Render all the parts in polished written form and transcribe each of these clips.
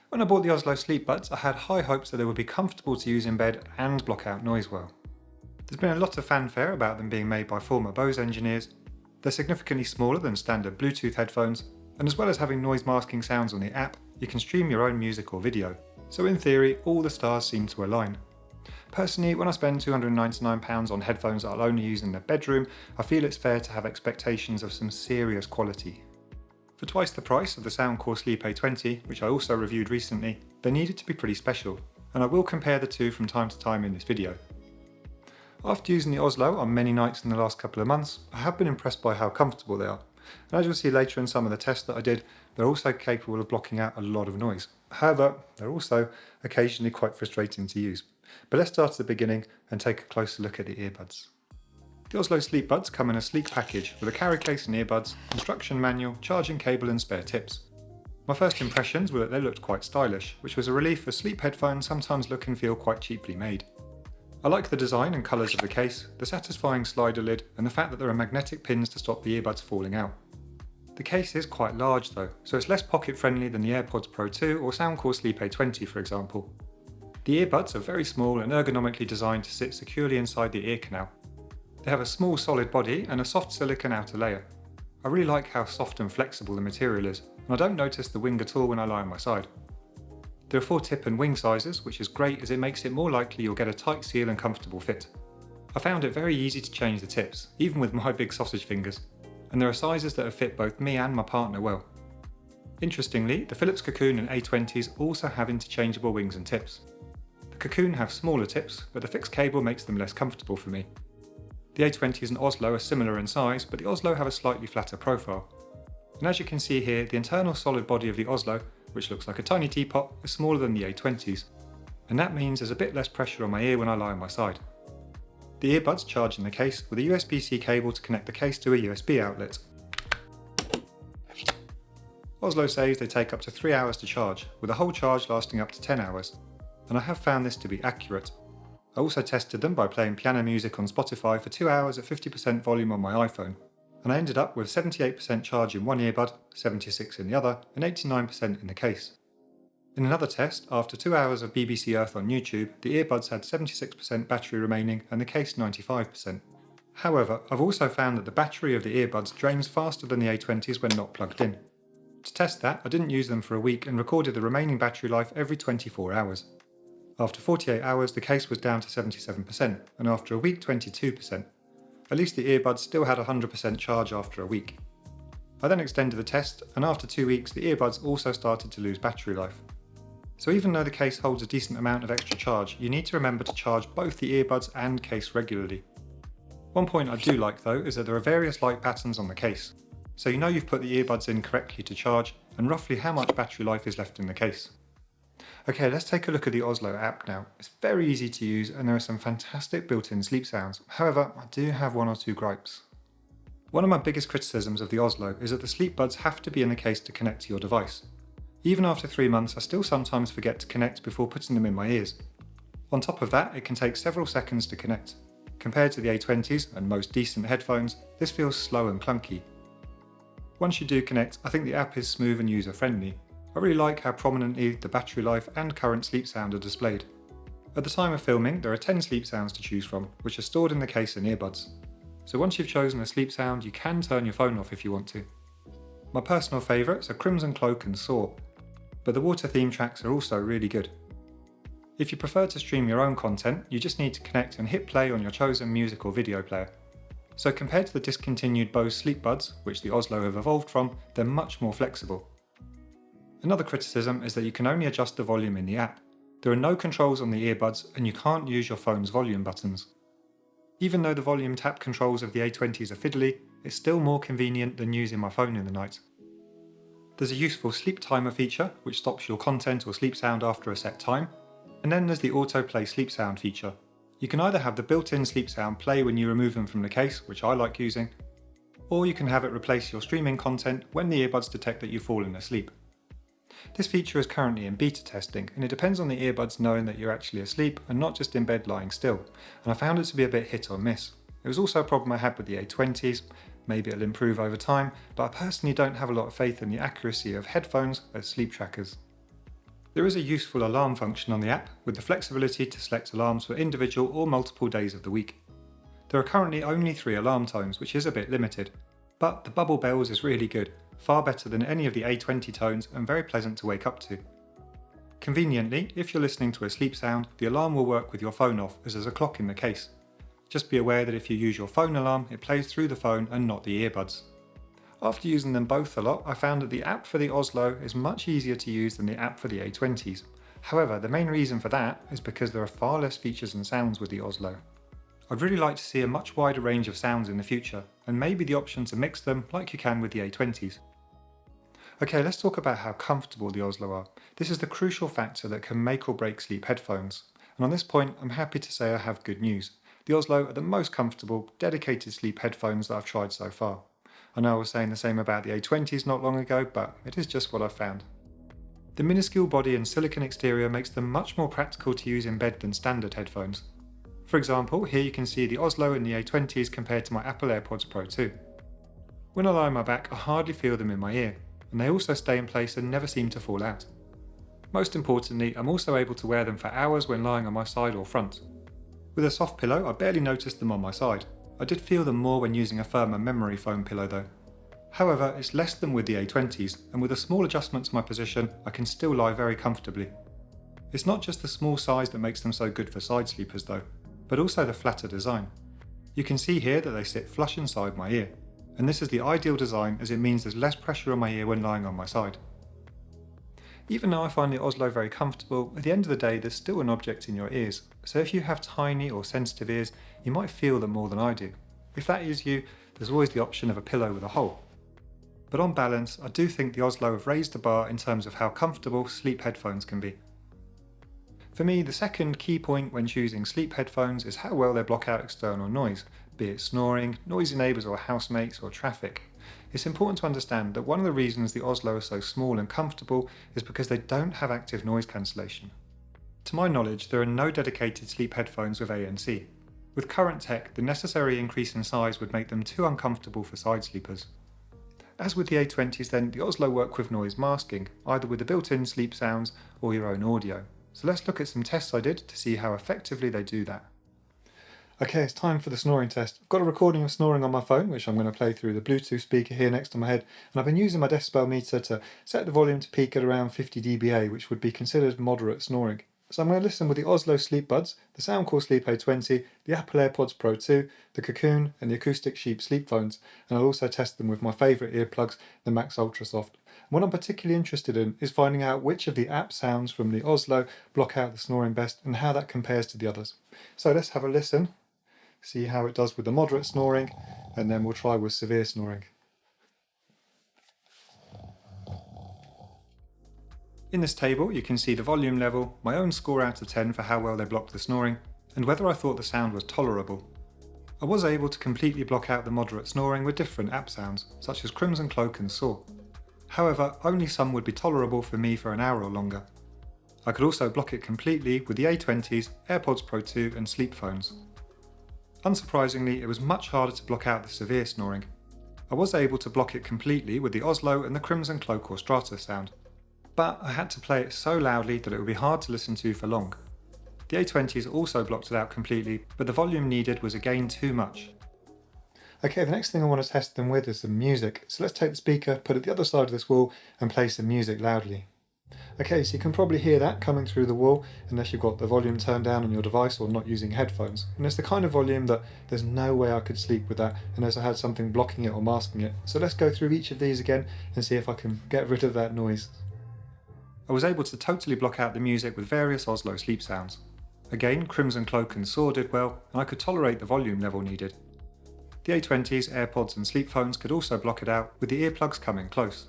When I bought the Ozlo Sleepbuds, I had high hopes that they would be comfortable to use in bed and block out noise well. There's been a lot of fanfare about them being made by former Bose engineers. They're significantly smaller than standard Bluetooth headphones, and as well as having noise masking sounds on the app, you can stream your own music or video. So in theory, all the stars seem to align. Personally, when I spend £299 on headphones that I'll only use in the bedroom, I feel it's fair to have expectations of some serious quality. For twice the price of the Soundcore Sleep A20, which I also reviewed recently, they needed to be pretty special, and I will compare the two from time to time in this video. After using the Ozlo on many nights in the last couple of months, I have been impressed by how comfortable they are. And as you'll see later in some of the tests that I did, they're also capable of blocking out a lot of noise. However, they're also occasionally quite frustrating to use. But let's start at the beginning and take a closer look at the earbuds. The Ozlo Sleepbuds come in a sleek package with a carry case and earbuds, instruction manual, charging cable and spare tips. My first impressions were that they looked quite stylish, which was a relief as sleep headphones sometimes look and feel quite cheaply made. I like the design and colours of the case, the satisfying slider lid, and the fact that there are magnetic pins to stop the earbuds falling out. The case is quite large though, so it's less pocket friendly than the AirPods Pro 2 or Soundcore Sleep A20 for example. The earbuds are very small and ergonomically designed to sit securely inside the ear canal. They have a small solid body and a soft silicone outer layer. I really like how soft and flexible the material is, and I don't notice the wing at all when I lie on my side. There are 4 tip and wing sizes, which is great as it makes it more likely you'll get a tight seal and comfortable fit. I found it very easy to change the tips, even with my big sausage fingers, and there are sizes that have fit both me and my partner well. Interestingly, the Philips Cocoon and A20s also have interchangeable wings and tips. The Cocoon have smaller tips, but the fixed cable makes them less comfortable for me. The A20s and Ozlo are similar in size, but the Ozlo have a slightly flatter profile. And as you can see here, the internal solid body of the Ozlo, which looks like a tiny teapot, is smaller than the A20s, and that means there's a bit less pressure on my ear when I lie on my side. The earbuds charge in the case with a USB-C cable to connect the case to a USB outlet. Ozlo says they take up to 3 hours to charge, with a whole charge lasting up to 10 hours, and I have found this to be accurate. I also tested them by playing piano music on Spotify for 2 hours at 50% volume on my iPhone, and I ended up with 78% charge in one earbud, 76% in the other, and 89% in the case. In another test, after 2 hours of BBC Earth on YouTube, the earbuds had 76% battery remaining and the case 95%. However, I've also found that the battery of the earbuds drains faster than the A20s when not plugged in. To test that, I didn't use them for a week and recorded the remaining battery life every 24 hours. After 48 hours, the case was down to 77%, and after a week 22%. At least the earbuds still had 100% charge after a week. I then extended the test, and after 2 weeks the earbuds also started to lose battery life. So even though the case holds a decent amount of extra charge, you need to remember to charge both the earbuds and case regularly. One point I do like though is that there are various light patterns on the case, so you know you've put the earbuds in correctly to charge and roughly how much battery life is left in the case. Okay, let's take a look at the Ozlo app now. It's very easy to use and there are some fantastic built-in sleep sounds. However, I do have 1 or 2 gripes. One of my biggest criticisms of the Ozlo is that the Sleepbuds have to be in the case to connect to your device. Even after 3 months, I still sometimes forget to connect before putting them in my ears. On top of that, it can take several seconds to connect. Compared to the A20s and most decent headphones, this feels slow and clunky. Once you do connect, I think the app is smooth and user-friendly. I really like how prominently the battery life and current sleep sound are displayed. At the time of filming, there are 10 sleep sounds to choose from, which are stored in the case and earbuds. So once you've chosen a sleep sound, you can turn your phone off if you want to. My personal favourites are Crimson Cloak and Soar, but the water theme tracks are also really good. If you prefer to stream your own content, you just need to connect and hit play on your chosen music or video player. So compared to the discontinued Bose Sleepbuds, which the Ozlo have evolved from, they're much more flexible. Another criticism is that you can only adjust the volume in the app. There are no controls on the earbuds and you can't use your phone's volume buttons. Even though the volume tap controls of the A20s are fiddly, it's still more convenient than using my phone in the night. There's a useful sleep timer feature, which stops your content or sleep sound after a set time, and then there's the autoplay sleep sound feature. You can either have the built-in sleep sound play when you remove them from the case, which I like using, or you can have it replace your streaming content when the earbuds detect that you've fallen asleep. This feature is currently in beta testing, and it depends on the earbuds knowing that you're actually asleep and not just in bed lying still, and I found it to be a bit hit or miss. It was also a problem I had with the A20s, maybe it'll improve over time, but I personally don't have a lot of faith in the accuracy of headphones as sleep trackers. There is a useful alarm function on the app with the flexibility to select alarms for individual or multiple days of the week. There are currently only 3 alarm tones, which is a bit limited, but the bubble bells is really good, far better than any of the A20 tones and very pleasant to wake up to. Conveniently, if you're listening to a sleep sound, the alarm will work with your phone off as there's a clock in the case. Just be aware that if you use your phone alarm, it plays through the phone and not the earbuds. After using them both a lot, I found that the app for the Ozlo is much easier to use than the app for the A20s. However, the main reason for that is because there are far less features and sounds with the Ozlo. I'd really like to see a much wider range of sounds in the future, and maybe the option to mix them like you can with the A20s. Okay, let's talk about how comfortable the Ozlo are. This is the crucial factor that can make or break sleep headphones. And on this point, I'm happy to say I have good news. The Ozlo are the most comfortable, dedicated sleep headphones that I've tried so far. I know I was saying the same about the A20s not long ago, but it is just what I've found. The minuscule body and silicone exterior makes them much more practical to use in bed than standard headphones. For example, here you can see the Ozlo and the A20s compared to my Apple AirPods Pro 2. When I lie on my back, I hardly feel them in my ear, and they also stay in place and never seem to fall out. Most importantly, I'm also able to wear them for hours when lying on my side or front. With a soft pillow, I barely noticed them on my side. I did feel them more when using a firmer memory foam pillow though. However, it's less than with the A20s, and with a small adjustment to my position, I can still lie very comfortably. It's not just the small size that makes them so good for side sleepers though, but also the flatter design. You can see here that they sit flush inside my ear, and this is the ideal design as it means there's less pressure on my ear when lying on my side. Even though I find the Ozlo very comfortable, at the end of the day there's still an object in your ears, so if you have tiny or sensitive ears, you might feel them more than I do. If that is you, there's always the option of a pillow with a hole. But on balance, I do think the Ozlo have raised the bar in terms of how comfortable sleep headphones can be. For me, the second key point when choosing sleep headphones is how well they block out external noise, be it snoring, noisy neighbours or housemates or traffic. It's important to understand that one of the reasons the Ozlo are so small and comfortable is because they don't have active noise cancellation. To my knowledge, there are no dedicated sleep headphones with ANC. With current tech, the necessary increase in size would make them too uncomfortable for side sleepers. As with the A20s then, the Ozlo work with noise masking, either with the built-in sleep sounds or your own audio. So let's look at some tests I did to see how effectively they do that. Okay, it's time for the snoring test. I've got a recording of snoring on my phone, which I'm going to play through the Bluetooth speaker here next to my head, and I've been using my decibel meter to set the volume to peak at around 50 dBA, which would be considered moderate snoring. So I'm going to listen with the Ozlo Sleepbuds, the Soundcore Sleep A20, the Apple AirPods Pro 2, the Cocoon, and the Acoustic Sheep sleep phones, and I'll also test them with my favourite earplugs, the Max Ultra Soft. What I'm particularly interested in is finding out which of the app sounds from the Ozlo block out the snoring best and how that compares to the others. So let's have a listen, see how it does with the moderate snoring, and then we'll try with severe snoring. In this table you can see the volume level, my own score out of 10 for how well they blocked the snoring, and whether I thought the sound was tolerable. I was able to completely block out the moderate snoring with different app sounds, such as Crimson Cloak and Saw. However, only some would be tolerable for me for an hour or longer. I could also block it completely with the A20s, AirPods Pro 2 and sleep phones. Unsurprisingly, it was much harder to block out the severe snoring. I was able to block it completely with the Ozlo and the Crimson Cloak or Strata sound, but I had to play it so loudly that it would be hard to listen to for long. The A20s also blocked it out completely, but the volume needed was again too much. Okay, the next thing I want to test them with is some music. So let's take the speaker, put it at the other side of this wall and play some music loudly. Okay, so you can probably hear that coming through the wall unless you've got the volume turned down on your device or not using headphones. And it's the kind of volume that there's no way I could sleep with that unless I had something blocking it or masking it. So let's go through each of these again and see if I can get rid of that noise. I was able to totally block out the music with various Ozlo sleep sounds. Again, Crimson Cloak and Saw did well, and I could tolerate the volume level needed. The A20s, AirPods and sleep phones could also block it out, with the earplugs coming close.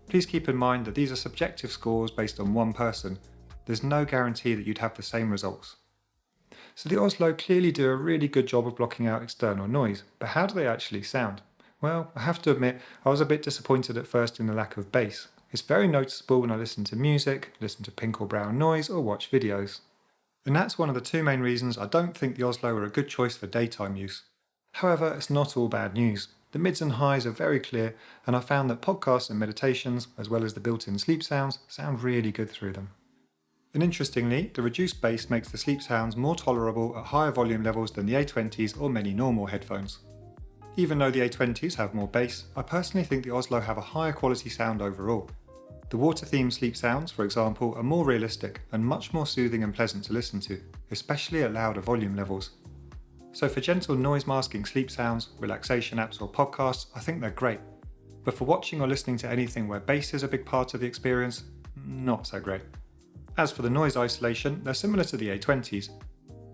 Please keep in mind that these are subjective scores based on one person. There's no guarantee that you'd have the same results. So the Ozlo clearly do a really good job of blocking out external noise, but how do they actually sound? Well, I have to admit, I was a bit disappointed at first in the lack of bass. It's very noticeable when I listen to music, listen to pink or brown noise, or watch videos. And that's one of the two main reasons I don't think the Ozlo are a good choice for daytime use. However, it's not all bad news. The mids and highs are very clear, and I found that podcasts and meditations, as well as the built-in sleep sounds, sound really good through them. And interestingly, the reduced bass makes the sleep sounds more tolerable at higher volume levels than the A20s or many normal headphones. Even though the A20s have more bass, I personally think the Ozlo have a higher quality sound overall. The water-themed sleep sounds, for example, are more realistic and much more soothing and pleasant to listen to, especially at louder volume levels. So for gentle noise masking sleep sounds, relaxation apps or podcasts, I think they're great. But for watching or listening to anything where bass is a big part of the experience, not so great. As for the noise isolation, they're similar to the A20s.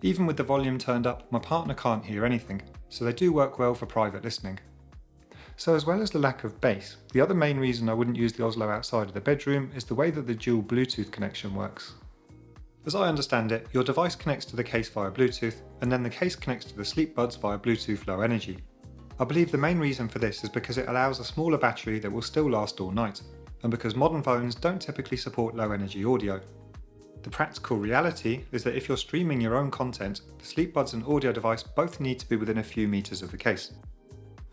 Even with the volume turned up, my partner can't hear anything, so they do work well for private listening. So as well as the lack of bass, the other main reason I wouldn't use the Ozlo outside of the bedroom is the way that the dual Bluetooth connection works. As I understand it, your device connects to the case via Bluetooth, and then the case connects to the Sleepbuds via Bluetooth Low Energy. I believe the main reason for this is because it allows a smaller battery that will still last all night, and because modern phones don't typically support low energy audio. The practical reality is that if you're streaming your own content, the Sleepbuds and audio device both need to be within a few meters of the case.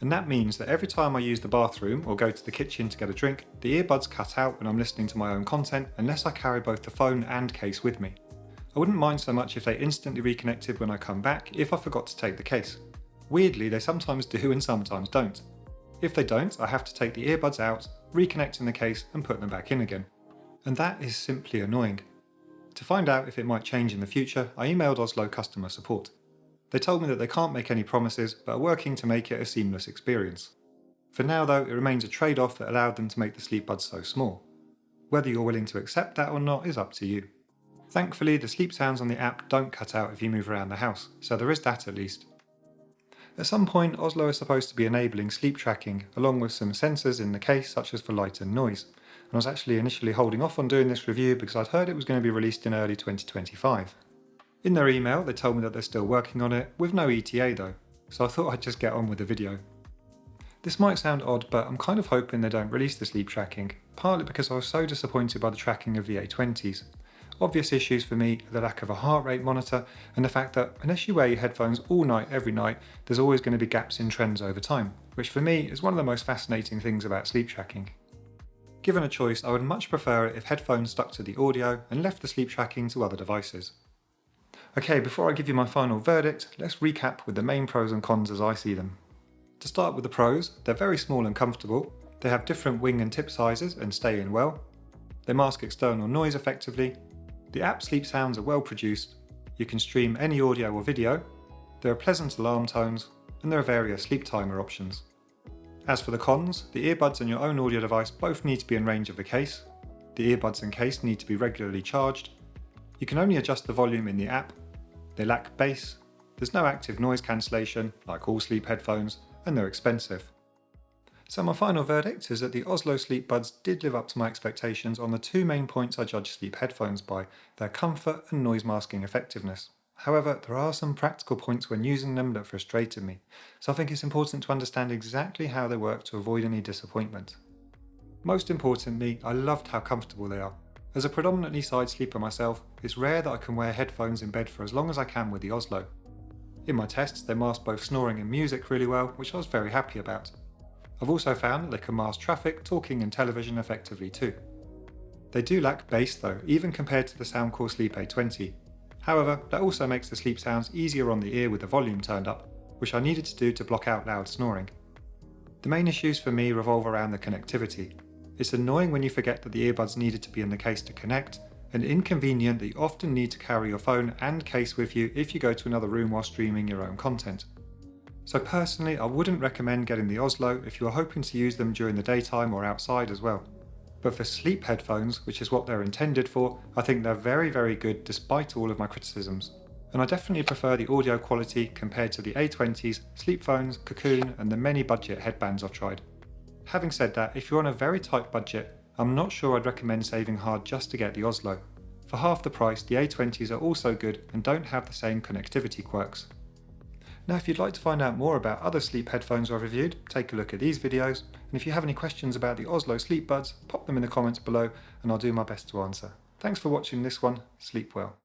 And that means that every time I use the bathroom or go to the kitchen to get a drink, the earbuds cut out when I'm listening to my own content unless I carry both the phone and case with me. I wouldn't mind so much if they instantly reconnected when I come back if I forgot to take the case. Weirdly, they sometimes do and sometimes don't. If they don't, I have to take the earbuds out, reconnect in the case and put them back in again. And that is simply annoying. To find out if it might change in the future, I emailed Ozlo customer support. They told me that they can't make any promises, but are working to make it a seamless experience. For now though, it remains a trade-off that allowed them to make the Sleepbuds so small. Whether you're willing to accept that or not is up to you. Thankfully, the sleep sounds on the app don't cut out if you move around the house, so there is that at least. At some point, Ozlo is supposed to be enabling sleep tracking, along with some sensors in the case such as for light and noise. And I was actually initially holding off on doing this review because I'd heard it was going to be released in early 2025. In their email, they told me that they're still working on it, with no ETA though, so I thought I'd just get on with the video. This might sound odd, but I'm kind of hoping they don't release the sleep tracking, partly because I was so disappointed by the tracking of the A20s. Obvious issues for me are the lack of a heart rate monitor and the fact that unless you wear your headphones all night every night, there's always going to be gaps in trends over time, which for me is one of the most fascinating things about sleep tracking. Given a choice, I would much prefer it if headphones stuck to the audio and left the sleep tracking to other devices. Okay, before I give you my final verdict, let's recap with the main pros and cons as I see them. To start with the pros, they're very small and comfortable, they have different wing and tip sizes and stay in well, they mask external noise effectively, the app sleep sounds are well produced, you can stream any audio or video, there are pleasant alarm tones, and there are various sleep timer options. As for the cons, the earbuds and your own audio device both need to be in range of the case, the earbuds and case need to be regularly charged, you can only adjust the volume in the app, they lack bass, there's no active noise cancellation like all sleep headphones, and they're expensive. So my final verdict is that the Ozlo Sleepbuds did live up to my expectations on the two main points I judge sleep headphones by, their comfort and noise masking effectiveness. However, there are some practical points when using them that frustrated me, so I think it's important to understand exactly how they work to avoid any disappointment. Most importantly, I loved how comfortable they are. As a predominantly side sleeper myself, it's rare that I can wear headphones in bed for as long as I can with the Ozlo. In my tests, they mask both snoring and music really well, which I was very happy about. I've also found that they can mask traffic, talking and television effectively too. They do lack bass though, even compared to the Soundcore Sleep A20. However, that also makes the sleep sounds easier on the ear with the volume turned up, which I needed to do to block out loud snoring. The main issues for me revolve around the connectivity. It's annoying when you forget that the earbuds needed to be in the case to connect, and inconvenient that you often need to carry your phone and case with you if you go to another room while streaming your own content. So personally, I wouldn't recommend getting the Ozlo if you are hoping to use them during the daytime or outside as well. But for sleep headphones, which is what they're intended for, I think they're very, very good despite all of my criticisms. And I definitely prefer the audio quality compared to the A20s, sleep phones, Cocoon and the many budget headbands I've tried. Having said that, if you're on a very tight budget, I'm not sure I'd recommend saving hard just to get the Ozlo. For half the price, the A20s are also good and don't have the same connectivity quirks. Now if you'd like to find out more about other sleep headphones I've reviewed, take a look at these videos, and if you have any questions about the Ozlo Sleepbuds, pop them in the comments below and I'll do my best to answer. Thanks for watching this one, sleep well.